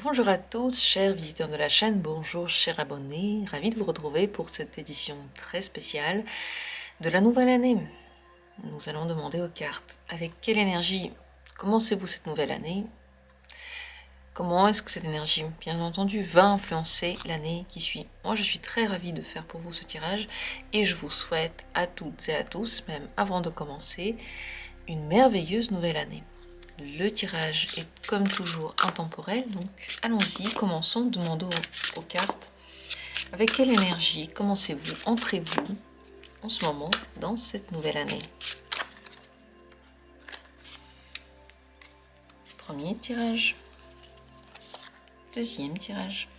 Bonjour à tous, chers visiteurs de la chaîne, bonjour chers abonnés, ravi de vous retrouver pour cette édition très spéciale de la nouvelle année. Nous allons demander aux cartes, avec quelle énergie commencez-vous cette nouvelle année? Comment est-ce que cette énergie, bien entendu, va influencer l'année qui suit? Moi, je suis très ravie de faire pour vous ce tirage et je vous souhaite à toutes et à tous, même avant de commencer, une merveilleuse nouvelle année. Le tirage est comme toujours intemporel, donc allons-y, commençons, demandons aux cartes avec quelle énergie commencez-vous, entrez-vous en ce moment dans cette nouvelle année. Premier tirage, deuxième tirage,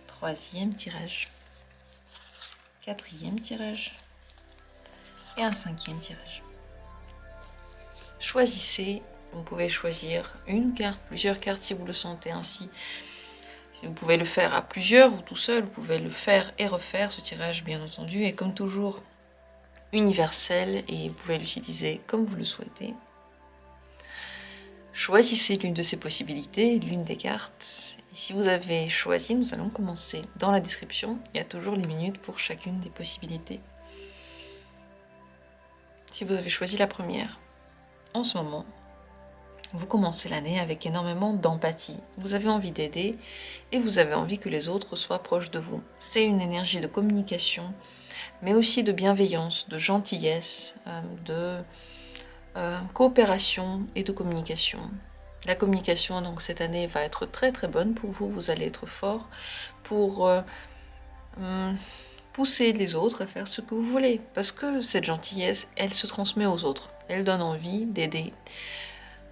troisième tirage, quatrième tirage et un cinquième tirage. Choisissez, vous pouvez choisir une carte, plusieurs cartes si vous le sentez ainsi. Si vous pouvez le faire à plusieurs ou tout seul, vous pouvez le faire et refaire ce tirage bien entendu, et comme toujours universel, et vous pouvez l'utiliser comme vous le souhaitez. Choisissez l'une de ces possibilités, l'une des cartes. Et si vous avez choisi, nous allons commencer. Dans la description, il y a toujours les minutes pour chacune des possibilités. Si vous avez choisi la première, en ce moment, vous commencez l'année avec énormément d'empathie. Vous avez envie d'aider et vous avez envie que les autres soient proches de vous. C'est une énergie de communication, mais aussi de bienveillance, de gentillesse, de coopération et de communication. La communication, donc, cette année va être très très bonne pour vous. Vous allez être fort pour pousser les autres à faire ce que vous voulez. Parce que cette gentillesse, elle se transmet aux autres. Elle donne envie d'aider.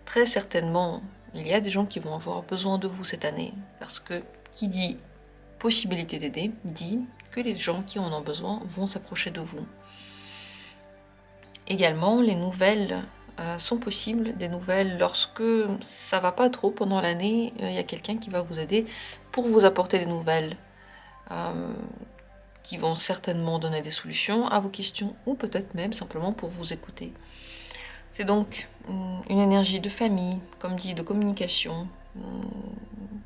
Très certainement, il y a des gens qui vont avoir besoin de vous cette année. Parce que qui dit possibilité d'aider, dit que les gens qui en ont besoin vont s'approcher de vous. Également, les nouvelles sont possibles, des nouvelles lorsque ça va pas trop pendant l'année, il y a quelqu'un qui va vous aider pour vous apporter des nouvelles qui vont certainement donner des solutions à vos questions ou peut-être même simplement pour vous écouter. C'est donc une énergie de famille, comme dit, de communication.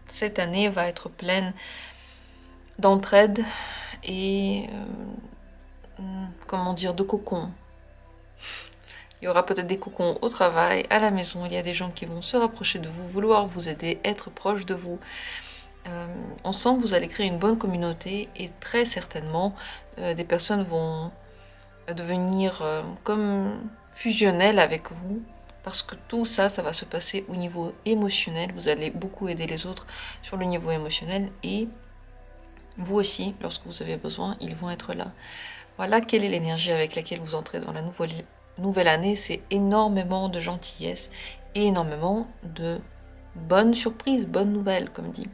Cette année va être pleine d'entraide et comment dire, de cocon. Il y aura peut-être des cocons au travail, à la maison, il y a des gens qui vont se rapprocher de vous, vouloir vous aider, être proches de vous. Ensemble, vous allez créer une bonne communauté et très certainement, des personnes vont devenir comme fusionnelles avec vous parce que tout ça, ça va se passer au niveau émotionnel. Vous allez beaucoup aider les autres sur le niveau émotionnel et vous aussi, lorsque vous avez besoin, ils vont être là. Voilà quelle est l'énergie avec laquelle vous entrez dans la nouvelle année. C'est énormément de gentillesse et énormément de bonnes surprises, bonnes nouvelles, comme dit.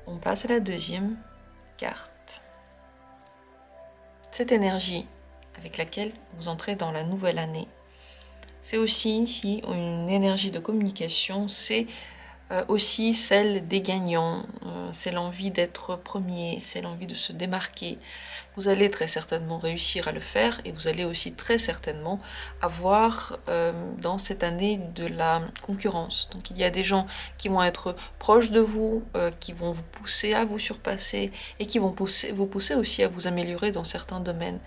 On passe à la deuxième carte. Cette énergie avec laquelle vous entrez dans la nouvelle année, c'est aussi ici une énergie de communication, c'est aussi celle des gagnants, c'est l'envie d'être premier, c'est l'envie de se démarquer. Vous allez très certainement réussir à le faire et vous allez aussi très certainement avoir dans cette année de la concurrence. Donc il y a des gens qui vont être proches de vous, qui vont vous pousser à vous surpasser et qui vont vous pousser aussi à vous améliorer dans certains domaines.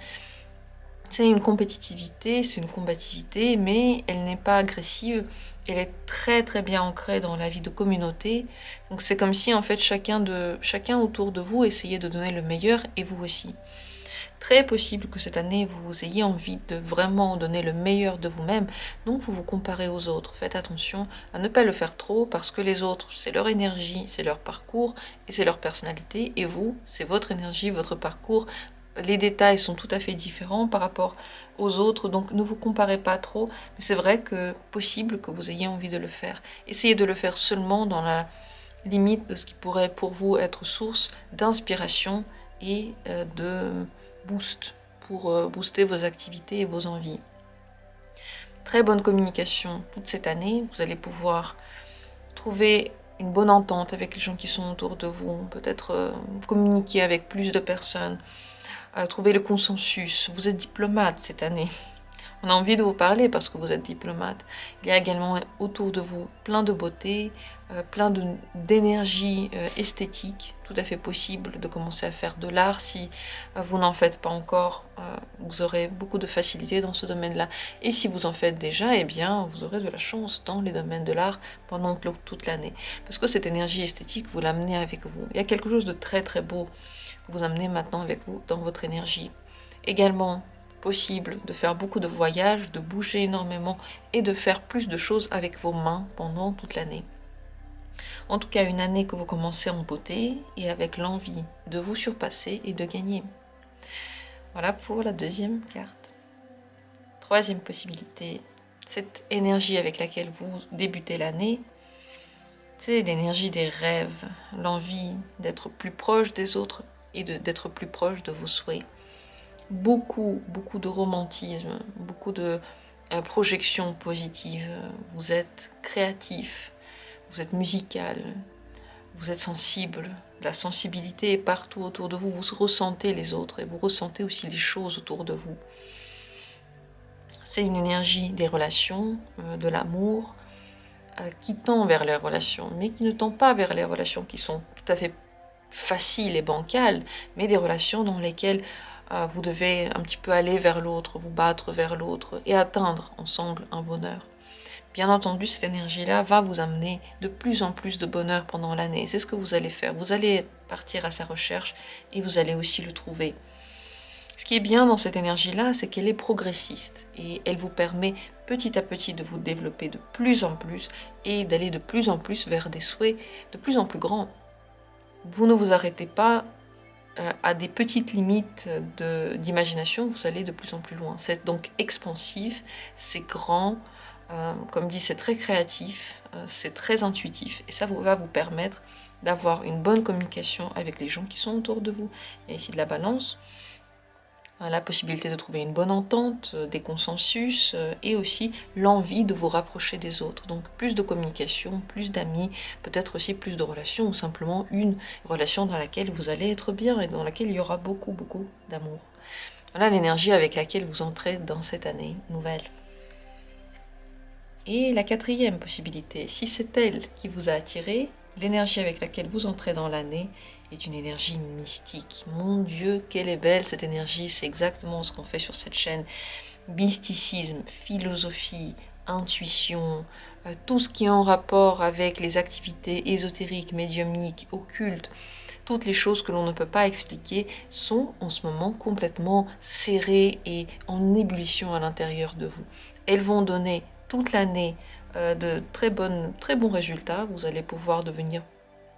C'est une compétitivité, c'est une combativité, mais elle n'est pas agressive. Elle est très très bien ancrée dans la vie de communauté. Donc c'est comme si en fait chacun autour de vous essayait de donner le meilleur et vous aussi. Très possible que cette année vous ayez envie de vraiment donner le meilleur de vous-même, donc vous vous comparez aux autres. Faites attention à ne pas le faire trop parce que les autres, c'est leur énergie, c'est leur parcours et c'est leur personnalité, et vous, c'est votre énergie, votre parcours. Les détails sont tout à fait différents par rapport aux autres, donc ne vous comparez pas trop, mais c'est vrai que possible que vous ayez envie de le faire. Essayez de le faire seulement dans la limite de ce qui pourrait pour vous être source d'inspiration et de boost pour booster vos activités et vos envies. Très bonne communication toute cette année, vous allez pouvoir trouver une bonne entente avec les gens qui sont autour de vous, peut-être communiquer avec plus de personnes, trouver le consensus. Vous êtes diplomate cette année. On a envie de vous parler parce que vous êtes diplomate. Il y a également autour de vous plein de beauté, plein d'énergie esthétique, tout à fait possible de commencer à faire de l'art. Si vous n'en faites pas encore, vous aurez beaucoup de facilité dans ce domaine-là. Et si vous en faites déjà, eh bien, vous aurez de la chance dans les domaines de l'art pendant toute l'année. Parce que cette énergie esthétique, vous l'amenez avec vous. Il y a quelque chose de très très beau que vous amenez maintenant avec vous dans votre énergie. Également, possible de faire beaucoup de voyages, de bouger énormément et de faire plus de choses avec vos mains pendant toute l'année. En tout cas, une année que vous commencez en beauté et avec l'envie de vous surpasser et de gagner. Voilà pour la deuxième carte. Troisième possibilité, cette énergie avec laquelle vous débutez l'année, c'est l'énergie des rêves, l'envie d'être plus proche des autres et d'être plus proche de vos souhaits. Beaucoup de romantisme, beaucoup de projections positives. Vous êtes créatif, vous êtes musical, vous êtes sensible. La sensibilité est partout autour de vous. Vous ressentez les autres et vous ressentez aussi les choses autour de vous. C'est une énergie des relations, de l'amour, qui tend vers les relations, mais qui ne tend pas vers les relations qui sont tout à fait faciles et bancales, mais des relations dans lesquelles vous devez un petit peu aller vers l'autre, vous battre vers l'autre et atteindre ensemble un bonheur. Bien entendu, cette énergie-là va vous amener de plus en plus de bonheur pendant l'année. C'est ce que vous allez faire. Vous allez partir à sa recherche et vous allez aussi le trouver. Ce qui est bien dans cette énergie-là, c'est qu'elle est progressiste et elle vous permet petit à petit de vous développer de plus en plus et d'aller de plus en plus vers des souhaits de plus en plus grands. Vous ne vous arrêtez pas à des petites limites d'imagination, vous allez de plus en plus loin. C'est donc expansif, c'est grand, comme dit, c'est très créatif, c'est très intuitif, et ça va vous permettre d'avoir une bonne communication avec les gens qui sont autour de vous. Il y a ici de la balance, la possibilité de trouver une bonne entente, des consensus, et aussi l'envie de vous rapprocher des autres. Donc plus de communication, plus d'amis, peut-être aussi plus de relations, ou simplement une relation dans laquelle vous allez être bien et dans laquelle il y aura beaucoup d'amour. Voilà l'énergie avec laquelle vous entrez dans cette année nouvelle. Et la quatrième possibilité, si c'est elle qui vous a attiré, l'énergie avec laquelle vous entrez dans l'année est une énergie mystique. Mon Dieu, quelle est belle cette énergie, c'est exactement ce qu'on fait sur cette chaîne. Mysticisme, philosophie, intuition, tout ce qui est en rapport avec les activités ésotériques, médiumniques, occultes, toutes les choses que l'on ne peut pas expliquer sont en ce moment complètement serrées et en ébullition à l'intérieur de vous. Elles vont donner toute l'année de très bons résultats. Vous allez pouvoir devenir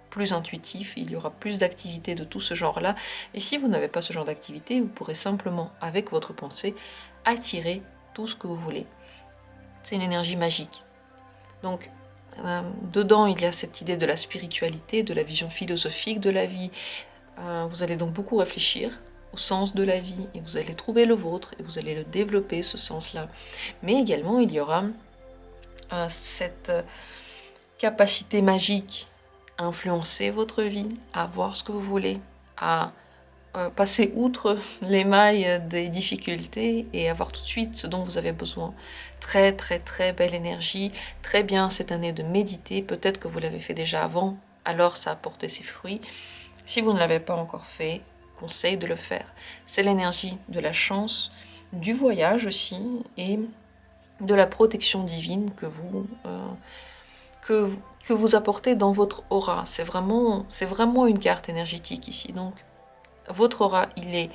plus intuitif, il y aura plus d'activités de tout ce genre-là. Et si vous n'avez pas ce genre d'activité, vous pourrez simplement, avec votre pensée, attirer tout ce que vous voulez. C'est une énergie magique. Donc, dedans, il y a cette idée de la spiritualité, de la vision philosophique de la vie. Vous allez donc beaucoup réfléchir au sens de la vie et vous allez trouver le vôtre et vous allez le développer, ce sens-là. Mais également, il y aura cette capacité magique à influencer votre vie, à voir ce que vous voulez, à passer outre les mailles des difficultés et avoir tout de suite ce dont vous avez besoin. Très belle énergie, très bien cette année de méditer, peut-être que vous l'avez fait déjà avant, alors ça a porté ses fruits. Si vous ne l'avez pas encore fait, conseille de le faire. C'est l'énergie de la chance, du voyage aussi et de la protection divine que vous apportez dans votre aura. C'est vraiment une carte énergétique ici. Donc, votre aura, il est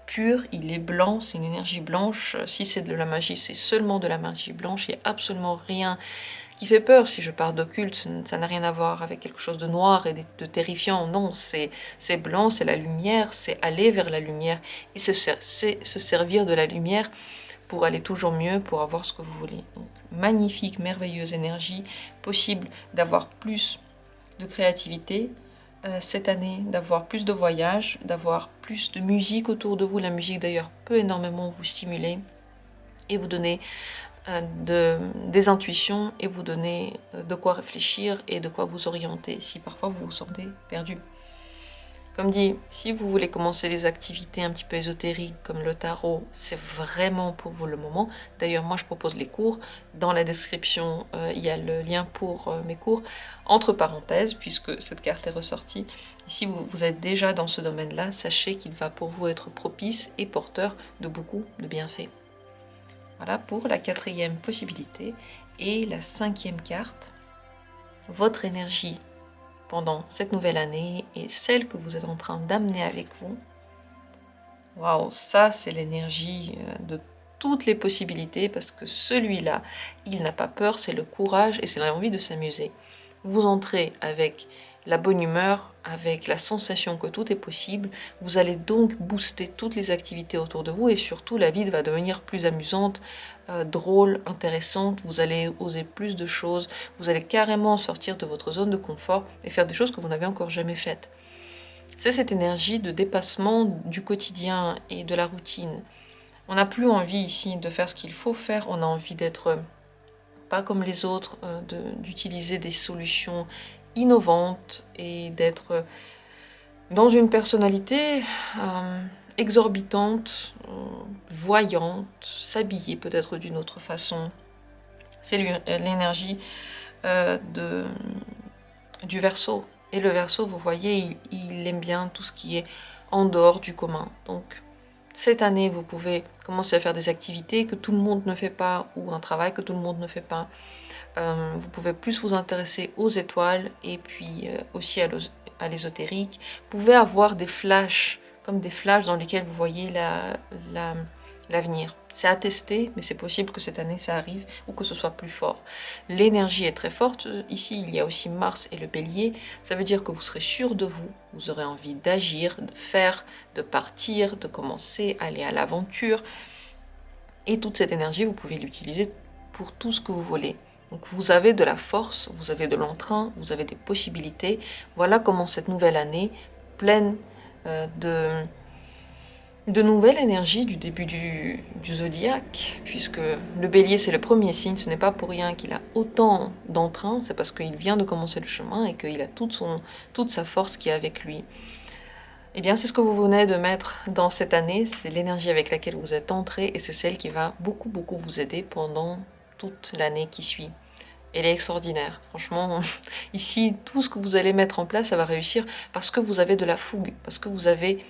pur, il est blanc, c'est une énergie blanche. Si c'est de la magie, c'est seulement de la magie blanche. Il n'y a absolument rien qui fait peur. Si je parle d'occulte, ça n'a rien à voir avec quelque chose de noir et de terrifiant. Non, c'est blanc, c'est la lumière, c'est aller vers la lumière. Et c'est se servir de la lumière pour aller toujours mieux, pour avoir ce que vous voulez. Donc, magnifique, merveilleuse énergie, possible d'avoir plus de créativité cette année, d'avoir plus de voyages, d'avoir plus de musique autour de vous. La musique d'ailleurs peut énormément vous stimuler et vous donner des intuitions et vous donner de quoi réfléchir et de quoi vous orienter si parfois vous vous sentez perdu. Comme dit, si vous voulez commencer les activités un petit peu ésotériques comme le tarot, c'est vraiment pour vous le moment. D'ailleurs, moi je propose les cours. Dans la description, il y a le lien pour mes cours, entre parenthèses, puisque cette carte est ressortie. Et si vous êtes déjà dans ce domaine-là, sachez qu'il va pour vous être propice et porteur de beaucoup de bienfaits. Voilà pour la 4e possibilité. Et la 5e carte, votre énergie pendant cette nouvelle année et celle que vous êtes en train d'amener avec vous. Waouh, ça c'est l'énergie de toutes les possibilités parce que celui-là, il n'a pas peur, c'est le courage et c'est l'envie de s'amuser. Vous entrez avec la bonne humeur, avec la sensation que tout est possible, vous allez donc booster toutes les activités autour de vous et surtout la vie va devenir plus amusante, drôle, intéressante, vous allez oser plus de choses, vous allez carrément sortir de votre zone de confort et faire des choses que vous n'avez encore jamais faites. C'est cette énergie de dépassement du quotidien et de la routine. On n'a plus envie ici de faire ce qu'il faut faire, on a envie d'être pas comme les autres, d'utiliser des solutions innovantes et d'être dans une personnalité exorbitante, voyante, s'habiller peut-être d'une autre façon. C'est l'énergie du Verseau. Et le Verseau, vous voyez, il aime bien tout ce qui est en dehors du commun. Donc, cette année, vous pouvez commencer à faire des activités que tout le monde ne fait pas ou un travail que tout le monde ne fait pas. Vous pouvez plus vous intéresser aux étoiles et puis aussi à l'ésotérique. Vous pouvez avoir des flashs, comme des flashs dans lesquels vous voyez l'avenir. C'est à tester, mais c'est possible que cette année ça arrive ou que ce soit plus fort. L'énergie est très forte. Ici, il y a aussi Mars et le Bélier. Ça veut dire que vous serez sûr de vous. Vous aurez envie d'agir, de faire, de partir, de commencer, aller à l'aventure. Et toute cette énergie, vous pouvez l'utiliser pour tout ce que vous voulez. Donc vous avez de la force, vous avez de l'entrain, vous avez des possibilités. Voilà comment cette nouvelle année, pleine de nouvelles énergies du début du zodiaque, puisque le bélier c'est le premier signe, ce n'est pas pour rien qu'il a autant d'entrain, c'est parce qu'il vient de commencer le chemin et qu'il a toute sa force qui est avec lui. Eh bien c'est ce que vous venez de mettre dans cette année, c'est l'énergie avec laquelle vous êtes entré et c'est celle qui va beaucoup vous aider pendant toute l'année qui suit. Elle est extraordinaire, franchement, ici tout ce que vous allez mettre en place ça va réussir parce que vous avez de la fougue, parce que vous avez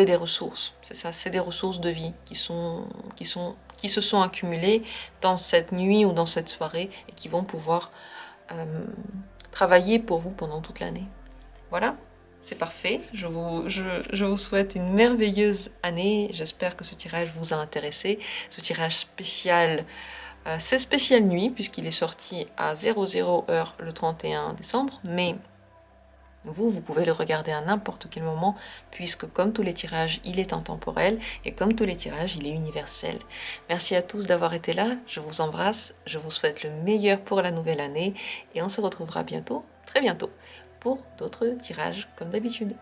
des ressources, c'est ça, c'est des ressources de vie qui se sont accumulées dans cette nuit ou dans cette soirée et qui vont pouvoir travailler pour vous pendant toute l'année. Voilà, c'est parfait, je vous souhaite une merveilleuse année, j'espère que ce tirage vous a intéressé, ce tirage spécial, c'est spécial nuit puisqu'il est sorti à 00 heure le 31 décembre, mais vous pouvez le regarder à n'importe quel moment, puisque comme tous les tirages, il est intemporel, et comme tous les tirages, il est universel. Merci à tous d'avoir été là, je vous embrasse, je vous souhaite le meilleur pour la nouvelle année, et on se retrouvera bientôt, très bientôt, pour d'autres tirages comme d'habitude.